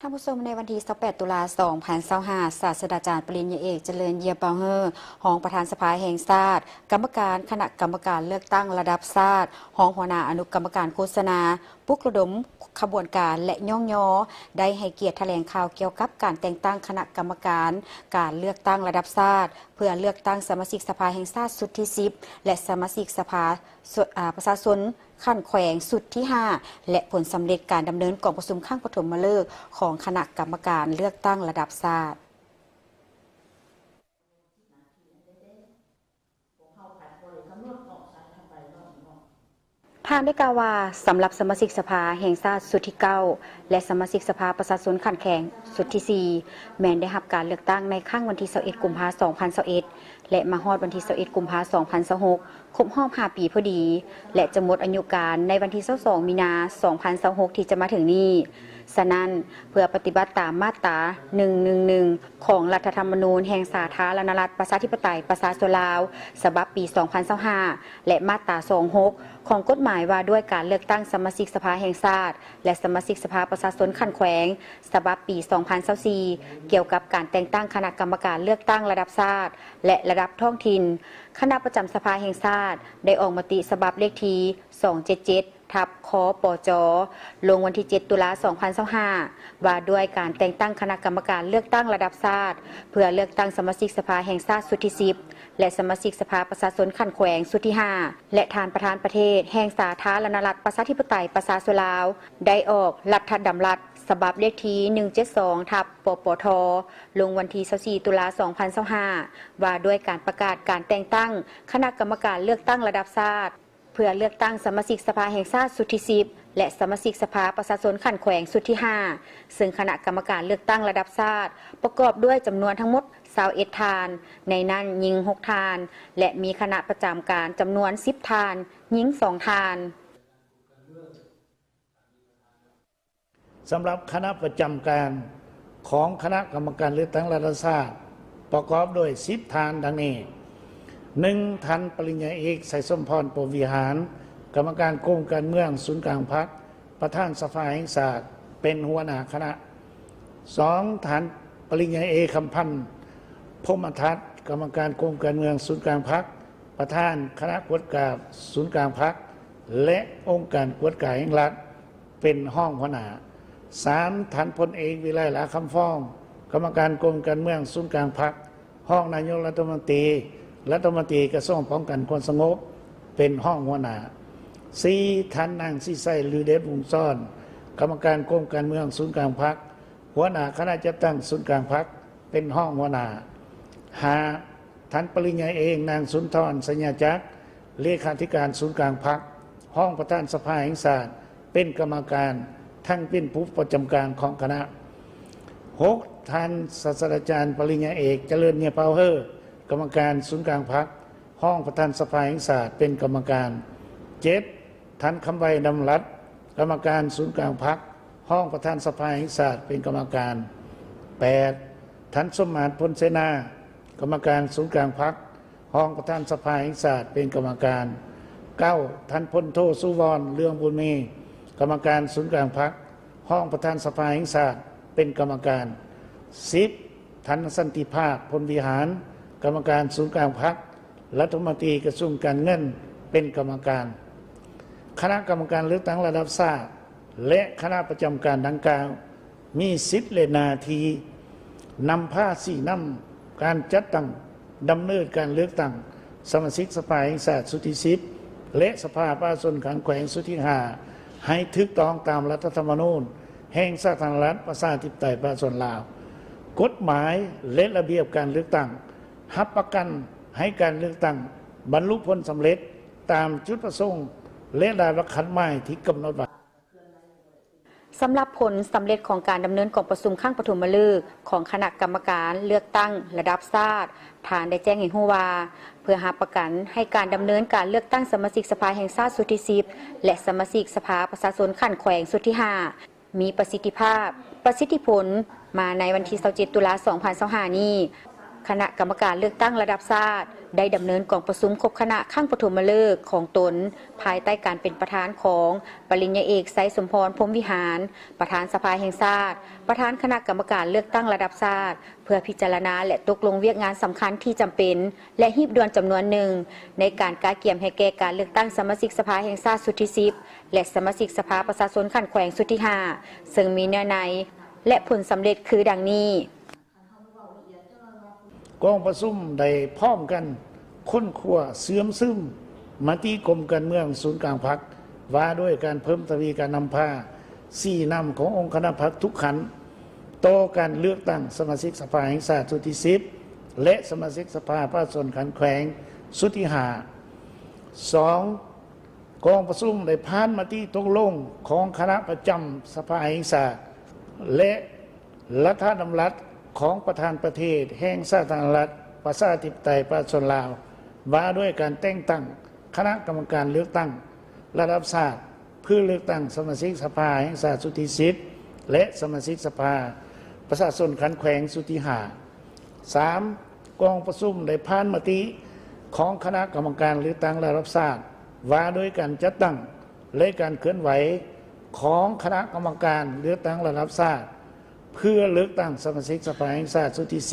ท่านผู้ชมในวันที่28 ตุลาคม 2025ศาสตราจารย์ปริญญาเอกเจริญเยียมเปาเฮอร์รองประธานสภาแห่งชาติกรรมการคณะกรรมการเลือกตั้งระดับชาติรองหัวหน้าอนุกรรมการโฆษณาปลุกระดมขบวนการและย่องย่อได้ให้เกียรติแถลงข่าวเกี่ยวกับการแต่งตั้งคณะกรรมการการเลือกตั้งระดับชาติเพื่อเลือกตั้งสมาชิกสภาแห่งชาติสุดที่10และสมาชิกสภาประชาชนขั้นแขวงสุดที่5และผลสำเร็จการดำเนินกองประชุมข้างปฐมฤกษ์ของคณะกรรมการเลือกตั้งระดับชาติทางได้กล่าวว่าสำหรับสมาชิกสภาแห่งชาติสุดที่9และสมาชิกสภาประชาชนขั้นแข่งสุดที่4แม้นได้รับการเลือกตั้งในครั้งวันที่21 กุมภาพันธ์ 2021และมาฮอดวันที่21 กุมภาพันธ์ 2026ครบรอบ5 ปีพอดีและจะหมดอายุการในวันที่22 มีนาคม 2026ที่จะมาถึงนี้ฉะนั้นเพื่อปฏิบัติตามมาตรา 111 ของรัฐธรรมนูญแห่งสาธารณรัฐประชาธิปไตยประชาชนลาวฉบับปี 2025และมาตรา 26 ของกฎหมายว่าด้วยการเลือกตั้งสมาชิกสภาแห่งชาติและสมาชิกสภาประชาชนขั้นแขวงฉบับปี 2024เกี่ยวกับการแต่งตั้งคณะกรรมการเลือกตั้งระดับชาติและระดับท้องถิ่นคณะประจำสภาแห่งชาติได้ออกมติฉบับเลขที่277ทับคปจลงวันที่7 ตุลาคม 2025ว่าด้วยการแต่งตั้งคณะกรรมการเลือกตั้งระดับชาติเพื่อเลือกตั้งสมาชิกสภาแห่งชาติสุดที่10และสมาชิกสภาประชาชนขั้นแขวงสุดที่5และทานประธานประเทศแห่งสาธารณรัฐประชาธิปไตยประชาชนลาวได้ออกรัฐดำรัสฉบับเลขที่172ทับปปทลงวันที่24 ตุลาคม 2025ว่าด้วยการประกาศการแต่งตั้งคณะกรรมการเลือกตั้งระดับชาติเพื่อเลือกตั้งสมาชิกสภาแห่งชาติสุดที่10และสมาชิกสภาประชาชนขั้นแขวงสุดที่5ซึ่งคณะกรรมการเลือกตั้งระดับชาติประกอบด้วยจำนวนทั้งหมด21 ทานในนั้นหญิง6 ทานและมีคณะประจำการจำนวน10 ทานหญิง2 ทานสำหรับคณะประจำการของคณะกรรมการเลือกตั้งระดับชาติประกอบด้วย10 ทานดังนี้ 1. ท่านปริญญาเอกไสสมพรปวิหารกรรมการกรมการเมืองศูนย์กลางพรรคประธานสภาแห่งชาติเป็นหัวหน้าคณะ 2. ท่านปริญญาเอกคำพันธ์พรหมทัศน์กรรมการกรมการเมืองศูนย์กลางพรรคประธานคณะกวดกาศูนย์กลางพรรคและองค์การกวดกาแห่งรัฐเป็นห้องหัวหน้า 3. ท่านพลเอกวิไลหลาคำฟ้องกรรมการกรมการเมืองศูนย์กลางพรรคห้องนายกรัฐมนตรีกระทรวงป้องกันความสงบเป็นห้องหัวหน้า 4. ท่านนางสีไส้ลือเดชวงซ่อนกรรมการกรมการเมืองศูนย์กลางพรรคหัวหน้าคณะจัดตั้งศูนย์กลางพรรคเป็นห้องหัวหน้า 5. ท่านปริญญาเอกนางสุนทรสัญญาจักรเลขาธิการศูนย์กลางพรรคห้องประธานสภาแห่งชาติเป็นกรรมการทั้งเป็นผู้ประจำการของคณะ 6. ท่านศาสตราจารย์ปริญญาเอกเจริญเนียเปาเฮอร์กรรมการศูนย์กลางพรรคห้องประธานสภาแห่งชาติเป็นกรรมการ 7. ท่านคำไวดำรัตน์กรรมการศูนย์กลางพรรคห้องประธานสภาแห่งชาติเป็นกรรมการ 8. ท่านสมมาตรพลเสนากรรมการศูนย์กลางพรรคห้องประธานสภาแห่งชาติเป็นกรรมการ 9. ท่านพลโทสุวรรณเรืองบุญมีกรรมการศูนย์กลางพรรคห้องประธานสภาแห่งชาติเป็นกรรมการ 10. ท่านสันติภาพพลวิหารกรรมการศูนย์กลางพรรครัฐมนตรีกระทรวงการเงินเป็นกรรมการคณะกรรมการเลือกตั้งระดับชาติและคณะประจำการดังกล่าวมีสิทธิและหน้าที่นำผ้าสี่นำการจัดตั้งดำเนินการเลือกตั้งสมาชิกสภาแห่งชาติสุดที่10และสภาประชาชนขันแขวงสุดที่5ให้ถูกต้องตามรัฐธรรมนูญแห่งสาธารณรัฐประชาธิปไตยประชาชนลาวกฎหมายและระเบียบการเลือกตั้งรับประกันให้การเลือกตั้งบรรลุผลสำเร็จตามจุดประสงค์และรายละคันหมายที่กำหนดไว้สำหรับผลสำเร็จของการดำเนินกองประชุมข้างปฐมฤกษ์ของคณะกรรมการเลือกตั้งระดับชาติฐานได้แจ้งให้รู้ว่าเพื่อหาประกันให้การดำเนินการเลือกตั้งสมาชิกสภาแห่งชาติสุดที่10และสมาชิกสภาประชาชนขั้นแขวงสุดที่5มีประสิทธิภาพประสิทธิผลมาในวันที่27 ตุลาคม 2025นี้ คณะกรรมการเลือกตั้งระดับชาติได้ดำเนินกองประชุมครบคณะข้างปฐมฤกษ์ของตนภายใต้การเป็นประธานของปริญญาเอกไสสมพรพรหมวิหารประธานสภาแห่งชาติประธานคณะกรรมการเลือกตั้งระดับชาติเพื่อพิจารณาและตกลงเวียกงานสำคัญที่จำเป็นและหีบด่วนจำนวนหนึ่งในการกาเกี่ยมให้แก่การเลือกตั้งสมาชิกสภาแห่งชาติสุดที่10และสมาชิกสภาประชาชนขันแขวงสุดที่5ซึ่งมีเนื้อในและผลสำเร็จคือดังนี้กองประชุมได้พร้อมกันค้นคว้าเสื่อมซึมมติกรมการเมืองศูนย์กลางพรรคว่าด้วยการเพิ่มทวีการนำพาสี่นำขององค์คณะพรรคทุกขันต่อการเลือกตั้งสมาชิกสภาแห่งชาติสุดที่10และสมาชิกสภาประชาชนขันแขวงสุดที่2กองประชุมได้ผ่านมติตกลงของคณะประจำสภาแห่งชาติและรัฐธรรมนูญของประธานประเทศแห่งสาธารณรัฐประชาธิปไตยประชาชนลาวว่าด้วยการแต่งตั้งคณะกรรมการเลือกตั้งระดับชาติเพื่อเลือกตั้งสมาชิกสภาแห่งชาติสุดที่10และสมาชิกสภาประชาชนขันแขวงสุดที่3กองประชุมได้ผ่านมติของคณะกรรมการเลือกตั้งระดับชาติว่าด้วยการจัดตั้งและการเคลื่อนไหวของคณะกรรมการเลือกตั้งระดับชาติเพื่อเลือกตั้งสมาชิกสภาแห่งชาติสุดที่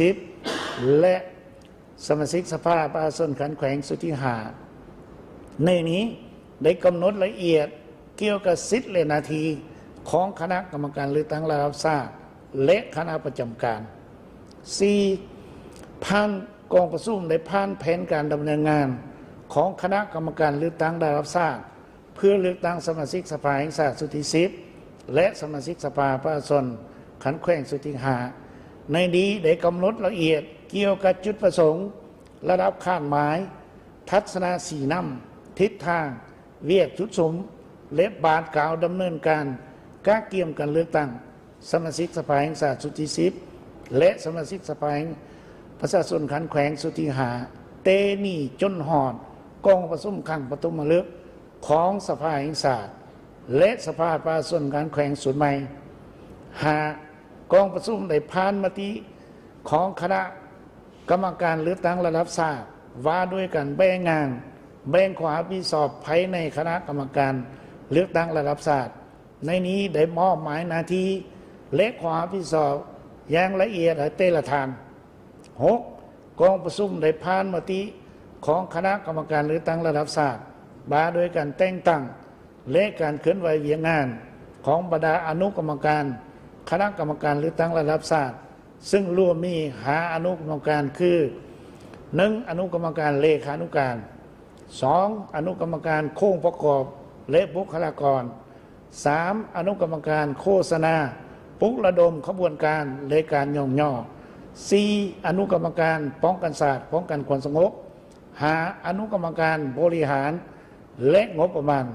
10และสมาชิกสภาประชาชนขันแขวงสุดที่5ในนี้ได้กำหนดละเอียดเกี่ยวกับสิทธิและหน้าที่ของคณะกรรมการเลือกตั้งระดับชาติและคณะประจำการ 4. ผ่านกองประชุมได้ผ่านแผนการดำเนินงานของคณะกรรมการเลือกตั้งระดับชาติเพื่อเลือกตั้งสมาชิกสภาแห่งชาติสุดที่10และสมาชิกสภาประชาชนขันแขวงสุดที่5ในนี้ได้กำหนดละเอียดเกี่ยวกับจุดประสงค์ระดับคาดหมายทัศนะสีนำทิศทางเวียกจุดสมและบาทกล่าวดำเนินการกาเกี่ยมการเลือกตั้งสมาชิกสภาแห่งชาติสุดที่10และสมาชิกสภาประชาชนขันแขวงสุดที่5เตนี่จนหอดกองประชุมขังปฐมฤกษ์ของสภาแห่งชาติและสภาประชาชนขันแขวงสุดใหม่กองประชุมได้ผ่านมติของคณะกรรมการเลือกตั้งระดับชาติว่าด้วยการแบ่งงานแบ่งความรับผิดชอบภายในคณะกรรมการเลือกตั้งระดับชาติในนี้ได้มอบหมายหน้าที่และความรับผิดชอบอย่างละเอียดแต่ละทาง 6. กองประชุมได้ผ่านมติของคณะกรรมการเลือกตั้งระดับชาติว่าด้วยการแต่งตั้งและการเคลื่อนไหวเวียนงานของบรรดาอนุกรรมการคณะกรรมการเลือกตั้งระดับชาติซึ่งรวมมีอนุกรรมการคือ 1. อนุกรรมการเลขานุการ 2. อนุกรรมการโค้งประกอบและบุคลากร 3. อนุกรรมการโฆษณาปลุกระดมขบวนการและการย่อ 4. อนุกรรมการป้องกันศาสตร์ป้องกันความสงบ 5. อนุกรรมการบริหารและงบประมาณ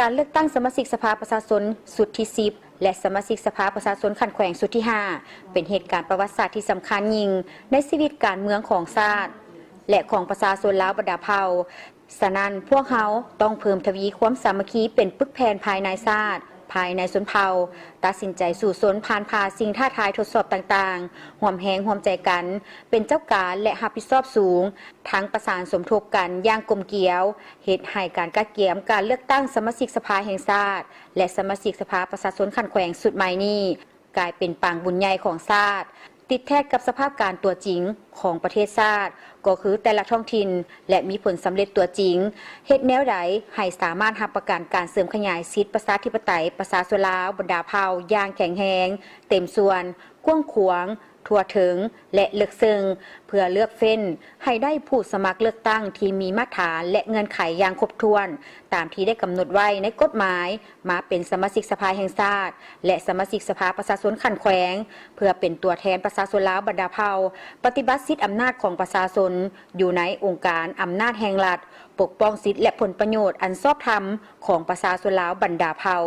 การเลือกตั้งสมาชิกสภาประชาชนสุดที่10และสมาชิกสภาประชาชนขันแขวงสุดที่5เป็นเหตุการณ์ประวัติศาสตร์ที่สำคัญยิ่งในชีวิตการเมืองของชาติและของประชาชนลาวบรรดาเผ่าฉะนั้นพวกเขาต้องเพิ่มทวีความสามัคคีเป็นปึกแผ่นภายในชาติภายในชนเผ่าตัดสินใจสู่สนผ่านพาสิ่งท้าทายทดสอบต่างๆห่วมแหงห่วมใจกันเป็นเจ้าการและรับผิดชอบสูงทั้งประสานสมทบกันอย่างกลมเกลียวเหตุให้การกาเกี่ยมการเลือกตั้งสมาชิกสภาแห่งชาติและสมาชิกสภาประชาชนขันแขวงสุดใหม่นี้กลายเป็นปางบุญใหญ่ของชาติติดแทกกับสภาพการตัวจริงของประเทศชาติก็คือแต่ละท้องถิ่นและมีผลสำเร็จตัวจริงเฮ็ดแนวใดให้สามารถรับประกันการเสริมขยายสิทธิประชาธิปไตยประชาชนลาวบรรดาเผ่าอย่างแข็งแรงเต็มส่วนกว้างขวางทั่วถึงและลึกซึ้งเพื่อเลือกเฟ้นให้ได้ผู้สมัครเลือกตั้งที่มีมาตรฐานและเงื่อนไขอย่างครบถ้วนตามที่ได้กำหนดไว้ในกฎหมายมาเป็นสมาชิกสภาแห่งชาติและสมาชิกสภาประชาชนขันแขวงเพื่อเป็นตัวแทนประชาชนลาวบรรดาเผ่าปฏิบัติสิทธิอำนาจของประชาชนอยู่ในองค์การอำนาจแห่งรัฐปกป้องสิทธิและผลประโยชน์อันชอบธรรมของประชาชนลาวบรรดาเผ่า